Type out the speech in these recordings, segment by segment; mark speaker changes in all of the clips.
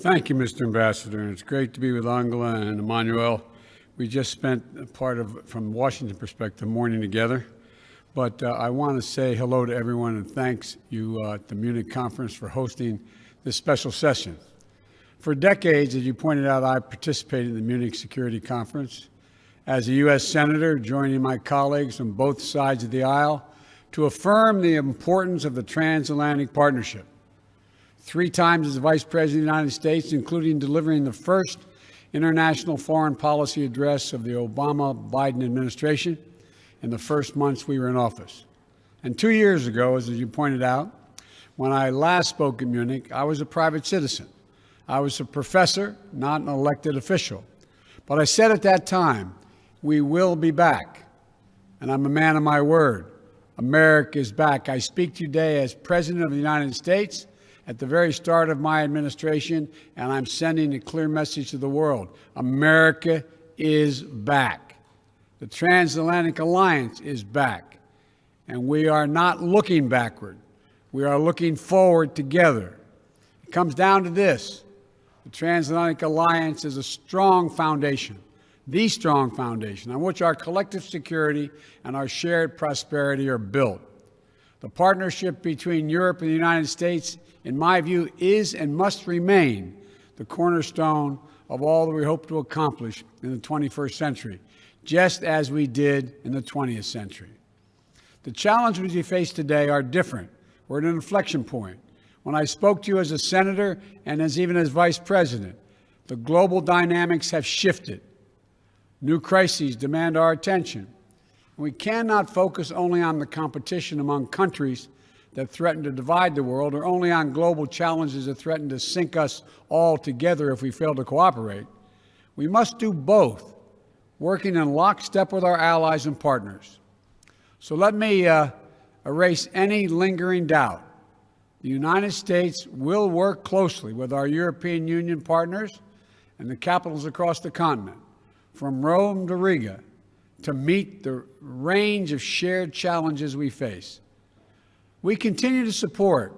Speaker 1: Thank you, Mr. Ambassador, and it's great to be with Angela and Emmanuel. We just spent a part of, from Washington perspective, morning together. But I want to say hello to everyone and thanks you at the Munich conference for hosting this special session. For decades, as you pointed out, I participated in the Munich Security Conference as a U.S. Senator, joining my colleagues on both sides of the aisle to affirm the importance of the transatlantic partnership. 3 times as Vice President of the United States, including delivering the first international foreign policy address of the Obama-Biden administration in the first months we were in office. And 2 years ago, as you pointed out, when I last spoke in Munich, I was a private citizen. I was a professor, not an elected official. But I said at that time, we will be back. And I'm a man of my word. America is back. I speak today as President of the United States at the very start of my administration, and I'm sending a clear message to the world. America is back. The transatlantic alliance is back. And we are not looking backward. We are looking forward together. It comes down to this. The transatlantic alliance is a strong foundation, the strong foundation on which our collective security and our shared prosperity are built. The partnership between Europe and the United States, in my view, is and must remain the cornerstone of all that we hope to accomplish in the 21st century, just as we did in the 20th century. The challenges we face today are different. We're at an inflection point. When I spoke to you as a senator and even as vice president, the global dynamics have shifted. New crises demand our attention. We cannot focus only on the competition among countries that threaten to divide the world, or only on global challenges that threaten to sink us all together if we fail to cooperate. We must do both, working in lockstep with our allies and partners. So let me erase any lingering doubt. The United States will work closely with our European Union partners and the capitals across the continent, from Rome to Riga, to meet the range of shared challenges we face. We continue to support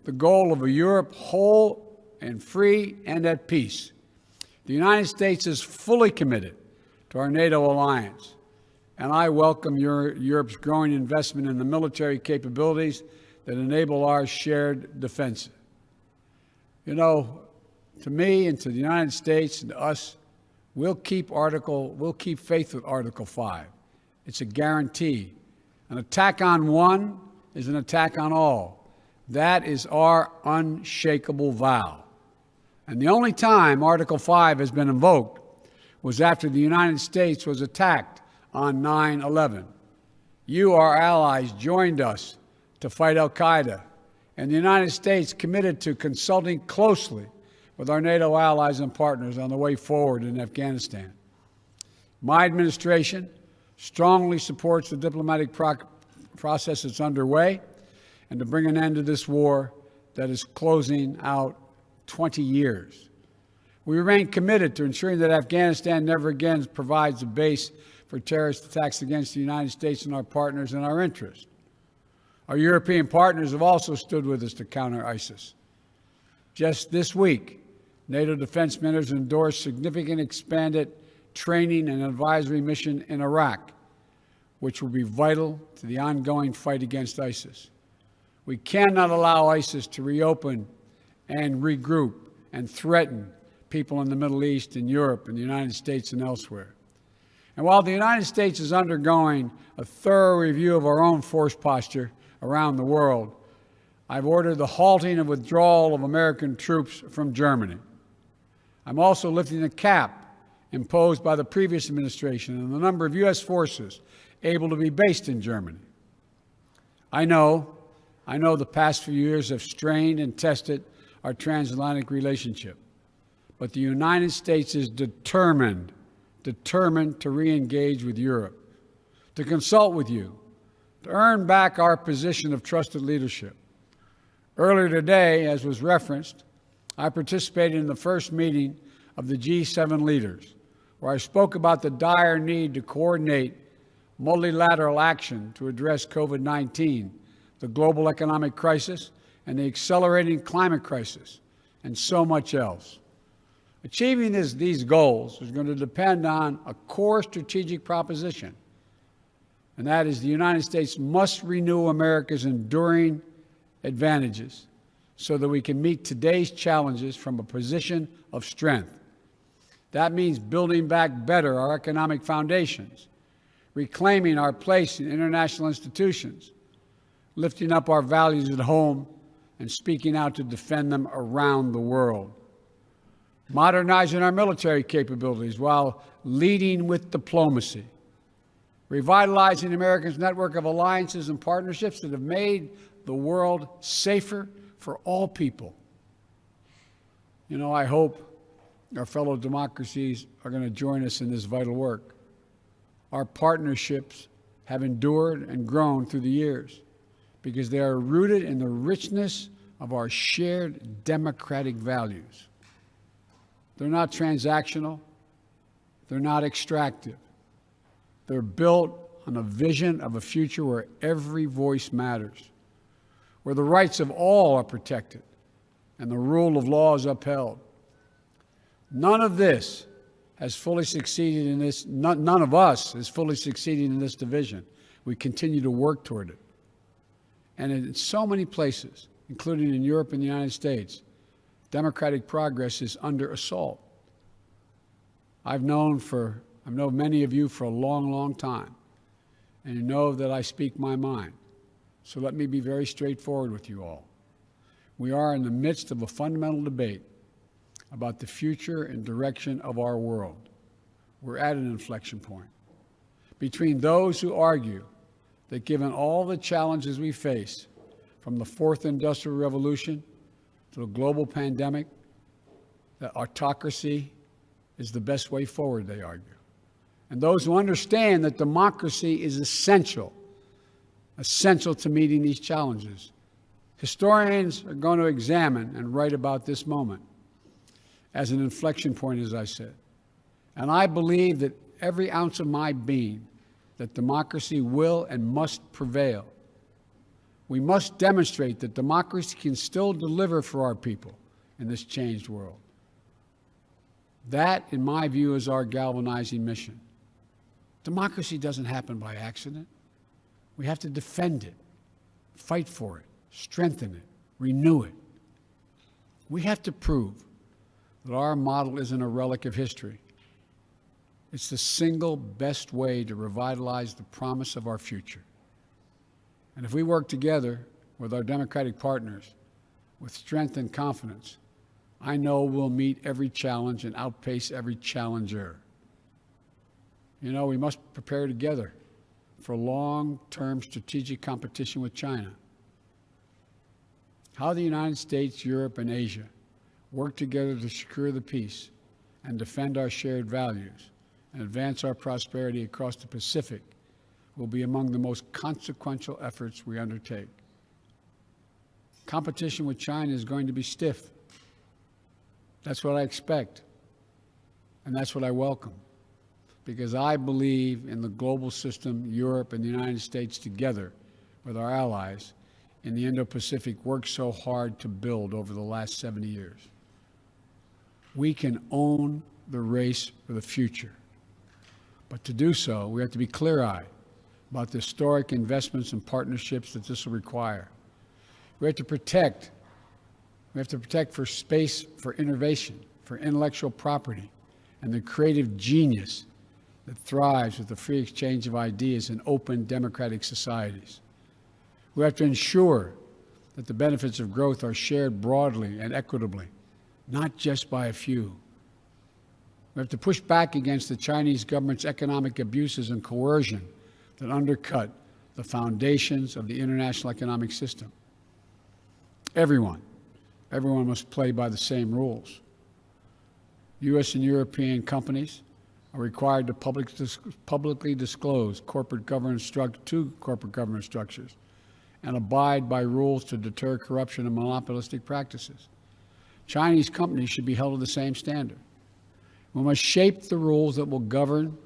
Speaker 1: the goal of a Europe whole and free and at peace. The United States is fully committed to our NATO alliance, and I welcome Europe's growing investment in the military capabilities that enable our shared defense. You know, to me and to the United States and to us, we'll keep faith with Article 5. It's a guarantee. An attack on one is an attack on all. That is our unshakable vow. And the only time Article 5 has been invoked was after the United States was attacked on 9/11. You, our allies, joined us to fight al-Qaeda, and the United States committed to consulting closely with our NATO allies and partners on the way forward in Afghanistan. My administration strongly supports the diplomatic process that's underway and to bring an end to this war that is closing out 20 years. We remain committed to ensuring that Afghanistan never again provides a base for terrorist attacks against the United States and our partners and our interests. Our European partners have also stood with us to counter ISIS. Just this week, NATO defense ministers endorsed significant expanded training and advisory mission in Iraq, which will be vital to the ongoing fight against ISIS. We cannot allow ISIS to reopen and regroup and threaten people in the Middle East and Europe and the United States and elsewhere. And while the United States is undergoing a thorough review of our own force posture around the world, I've ordered the halting and withdrawal of American troops from Germany. I'm also lifting the cap imposed by the previous administration on the number of U.S. forces able to be based in Germany. I know the past few years have strained and tested our transatlantic relationship, but the United States is determined to re-engage with Europe, to consult with you, to earn back our position of trusted leadership. Earlier today, as was referenced, I participated in the first meeting of the G7 leaders, where I spoke about the dire need to coordinate multilateral action to address COVID-19, the global economic crisis, and the accelerating climate crisis, and so much else. Achieving these goals is going to depend on a core strategic proposition, and that is the United States must renew America's enduring advantages so that we can meet today's challenges from a position of strength. That means building back better our economic foundations, reclaiming our place in international institutions, lifting up our values at home, and speaking out to defend them around the world. Modernizing our military capabilities while leading with diplomacy. Revitalizing America's network of alliances and partnerships that have made the world safer for all people. You know, I hope our fellow democracies are going to join us in this vital work. Our partnerships have endured and grown through the years because they are rooted in the richness of our shared democratic values. They're not transactional. They're not extractive. They're built on a vision of a future where every voice matters, where the rights of all are protected and the rule of law is upheld. None of this has fully succeeded in this, none of us is fully succeeding in this division. We continue to work toward it. And in so many places, including in Europe and the United States, democratic progress is under assault. I've known many of you for a long, long time, and you know that I speak my mind. So let me be very straightforward with you all. We are in the midst of a fundamental debate about the future and direction of our world. We're at an inflection point between those who argue that given all the challenges we face, from the fourth industrial revolution to the global pandemic, that autocracy is the best way forward, they argue. And those who understand that democracy is essential to meeting these challenges. Historians are going to examine and write about this moment as an inflection point, as I said. And I believe that every ounce of my being that democracy will and must prevail. We must demonstrate that democracy can still deliver for our people in this changed world. That, in my view, is our galvanizing mission. Democracy doesn't happen by accident. We have to defend it, fight for it, strengthen it, renew it. We have to prove that our model isn't a relic of history. It's the single best way to revitalize the promise of our future. And if we work together with our democratic partners with strength and confidence, I know we'll meet every challenge and outpace every challenger. You know, we must prepare together for long-term strategic competition with China. How the United States, Europe, and Asia work together to secure the peace and defend our shared values and advance our prosperity across the Pacific will be among the most consequential efforts we undertake. Competition with China is going to be stiff. That's what I expect, and that's what I welcome, because I believe in the global system Europe and the United States together with our allies in the Indo-Pacific worked so hard to build over the last 70 years. We can own the race for the future. But to do so, we have to be clear-eyed about the historic investments and partnerships that this will require. We have to protect for space for innovation, for intellectual property, and the creative genius that thrives with the free exchange of ideas in open democratic societies. We have to ensure that the benefits of growth are shared broadly and equitably, not just by a few. We have to push back against the Chinese government's economic abuses and coercion that undercut the foundations of the international economic system. Everyone must play by the same rules. U.S. and European companies are required to publicly disclose corporate governance structures and abide by rules to deter corruption and monopolistic practices. Chinese companies should be held to the same standard. We must shape the rules that will govern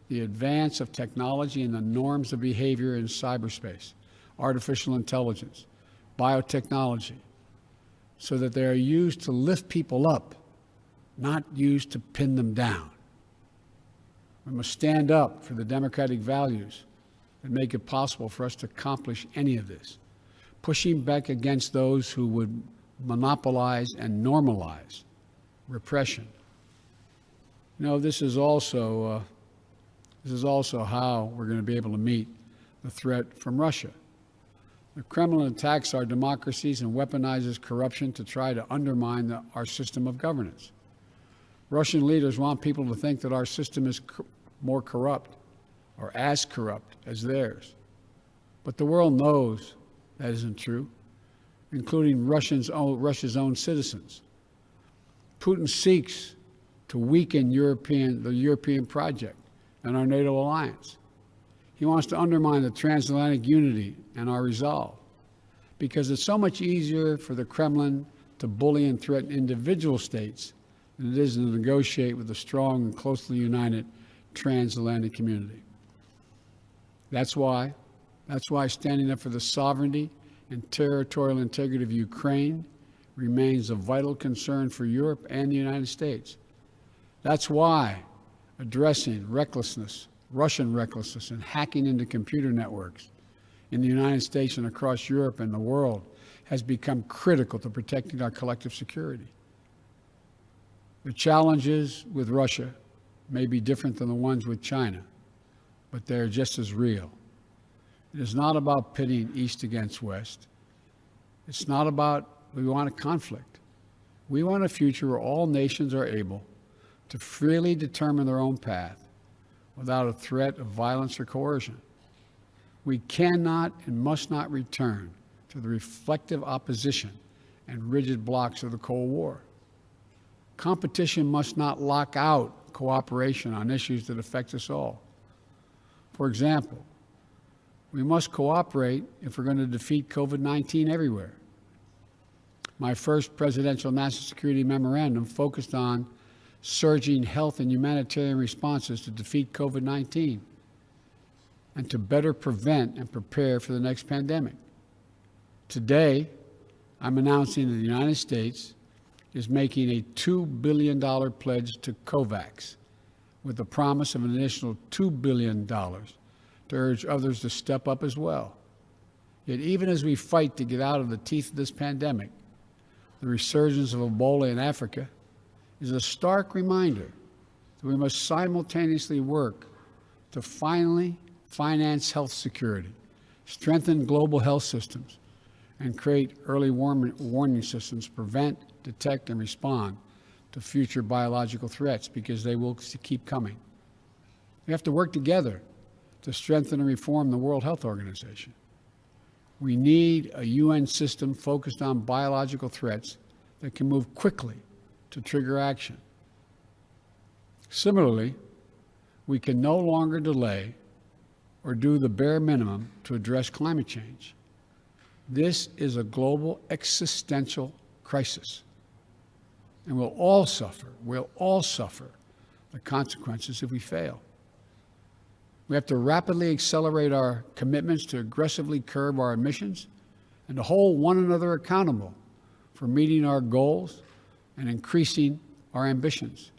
Speaker 1: the advance of technology and the norms of behavior in cyberspace, artificial intelligence, biotechnology, so that they are used to lift people up not used to pin them down. We must stand up for the democratic values that make it possible for us to accomplish any of this, pushing back against those who would monopolize and normalize repression. You know, this is also how we're going to be able to meet the threat from Russia. The Kremlin attacks our democracies and weaponizes corruption to try to undermine our system of governance. Russian leaders want people to think that our system is more corrupt or as corrupt as theirs. But the world knows that isn't true, including Russia's own citizens. Putin seeks to weaken the European project and our NATO alliance. He wants to undermine the transatlantic unity and our resolve, because it's so much easier for the Kremlin to bully and threaten individual states than it is to negotiate with a strong and closely united transatlantic community. That's why standing up for the sovereignty and territorial integrity of Ukraine remains a vital concern for Europe and the United States. That's why addressing Russian recklessness and hacking into computer networks in the United States and across Europe and the world has become critical to protecting our collective security. The challenges with Russia may be different than the ones with China, but they're just as real. It is not about pitting East against West. It's not about we want a conflict. We want a future where all nations are able to freely determine their own path without a threat of violence or coercion. We cannot and must not return to the reflective opposition and rigid blocks of the Cold War. Competition must not lock out cooperation on issues that affect us all. For example, we must cooperate if we're going to defeat COVID-19 everywhere. My first presidential national security memorandum focused on surging health and humanitarian responses to defeat COVID-19 and to better prevent and prepare for the next pandemic. Today, I'm announcing that the United States is making a $2 billion pledge to COVAX with the promise of an additional $2 billion to urge others to step up as well. Yet even as we fight to get out of the teeth of this pandemic, the resurgence of Ebola in Africa is a stark reminder that we must simultaneously work to finally finance health security, strengthen global health systems, and create early warning systems to prevent, detect, and respond to future biological threats, because they will keep coming. We have to work together to strengthen and reform the World Health Organization. We need a UN system focused on biological threats that can move quickly to trigger action. Similarly, we can no longer delay or do the bare minimum to address climate change. This is a global existential crisis, and we'll all suffer the consequences if we fail. We have to rapidly accelerate our commitments to aggressively curb our emissions and to hold one another accountable for meeting our goals and increasing our ambitions.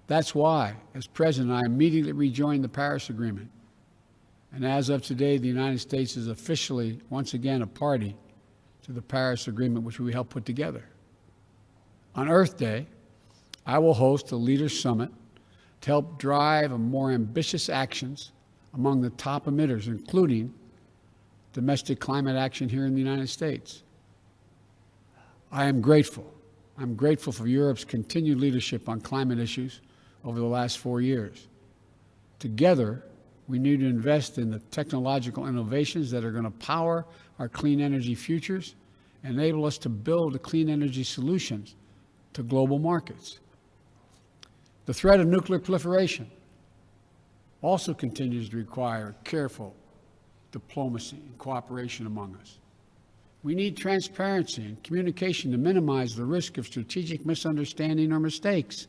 Speaker 1: That's why, as President, I immediately rejoined the Paris Agreement. And as of today, the United States is officially, once again, a party to the Paris Agreement, which we helped put together. On Earth Day, I will host a Leaders Summit to help drive more ambitious actions among the top emitters, including domestic climate action here in the United States. I'm grateful for Europe's continued leadership on climate issues over the last 4 years. Together, we need to invest in the technological innovations that are going to power our clean energy futures and enable us to build the clean energy solutions to global markets. The threat of nuclear proliferation also continues to require careful diplomacy and cooperation among us. We need transparency and communication to minimize the risk of strategic misunderstanding or mistakes.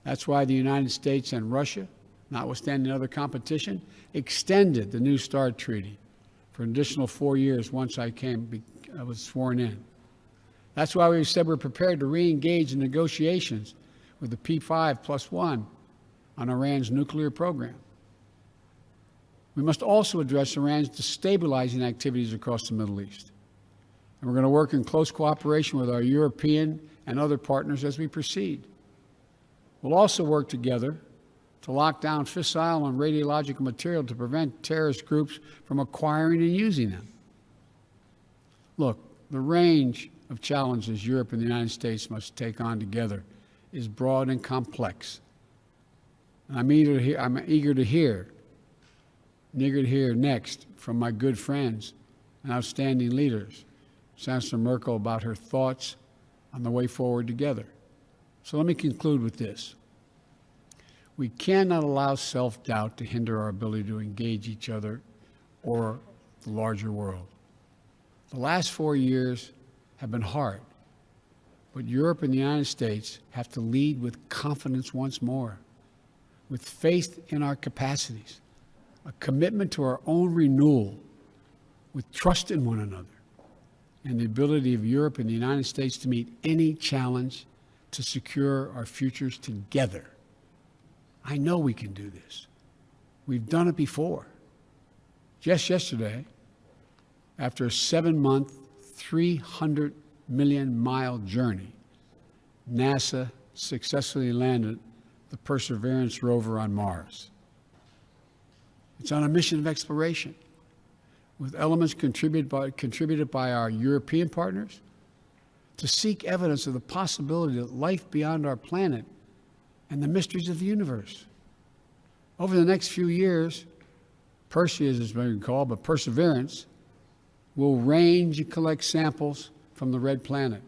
Speaker 1: That's why the United States and Russia, notwithstanding other competition, extended the New START Treaty for an additional 4 years once I was sworn in. That's why we said we're prepared to re-engage in negotiations with the P5+1 on Iran's nuclear program. We must also address Iran's destabilizing activities across the Middle East. And we're going to work in close cooperation with our European and other partners as we proceed. We'll also work together to lock down fissile and radiological material to prevent terrorist groups from acquiring and using them. Look, the range of challenges Europe and the United States must take on together is broad and complex. And I'm eager to hear next from my good friends and outstanding leaders, Chancellor Merkel, about her thoughts on the way forward together. So let me conclude with this. We cannot allow self-doubt to hinder our ability to engage each other or the larger world. The last 4 years have been hard, but Europe and the United States have to lead with confidence once more, with faith in our capacities, a commitment to our own renewal, with trust in one another, and the ability of Europe and the United States to meet any challenge to secure our futures together. I know we can do this. We've done it before. Just yesterday, after a 7-month, 300 million mile journey, NASA successfully landed the Perseverance rover on Mars. It's on a mission of exploration with elements contributed by our European partners to seek evidence of the possibility that life beyond our planet and the mysteries of the universe. Over the next few years, Perseus is what we call, but Perseverance will range and collect samples from the red planet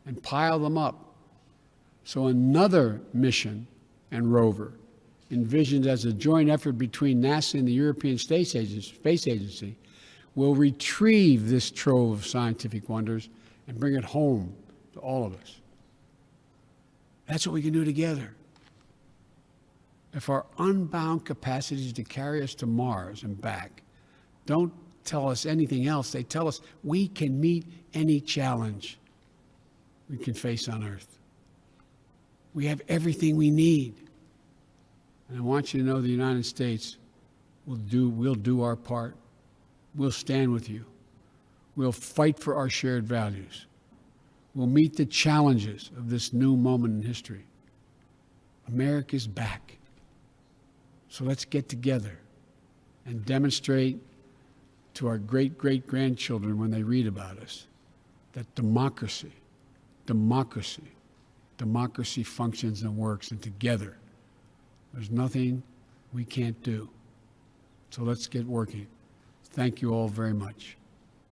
Speaker 1: and pile them up. So another mission and rover, envisioned as a joint effort between NASA and the European Space Agency, will retrieve this trove of scientific wonders and bring it home to all of us. That's what we can do together. If our unbound capacities to carry us to Mars and back don't tell us anything else, they tell us we can meet any challenge we can face on Earth. We have everything we need. And I want you to know the United States will do our part. We'll stand with you. We'll fight for our shared values. We'll meet the challenges of this new moment in history. America's back. So let's get together and demonstrate to our great-great-grandchildren when they read about us that democracy functions and works, and together there's nothing we can't do. So let's get working. Thank you all very much.